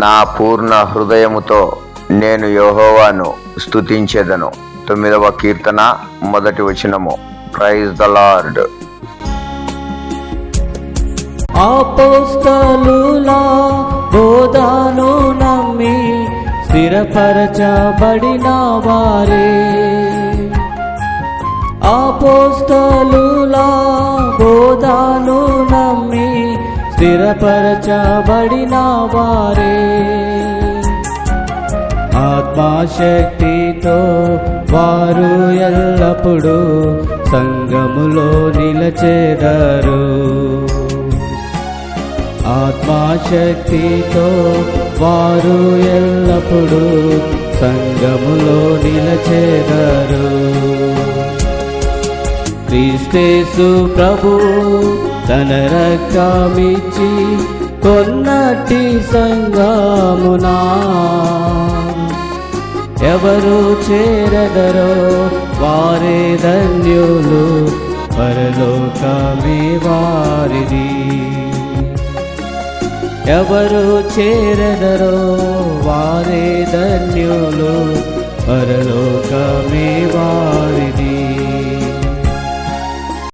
నా పూర్ణ హృదయముతో నేను యెహోవాను స్తుతించెదను. 9వ కీర్తన 1వ వచనము. Praise the lord. అపోస్తలుల బోధను నమ్మి స్థిరపరచబడిన వారే, అపోస్తలుల బోధను నమ్మి స్థిరపరచబడిన వారే, ఆత్మశక్తితో వారు ఎల్లప్పుడూ సంఘములో నిలచెదరు. ఆత్మశక్తితో వారు ఎల్లప్పుడూ సంఘములో నిలచెదరు. క్రీస్తు ప్రభు తన రక్తమిచ్చి కొన్నటి సంఘమునా ఎవరు చేరదరో వారే ధన్యులు, పరలోకమే వారిది. ఎవరు చేరదరో వారే ధన్యులు, పరలోకమే వారిది.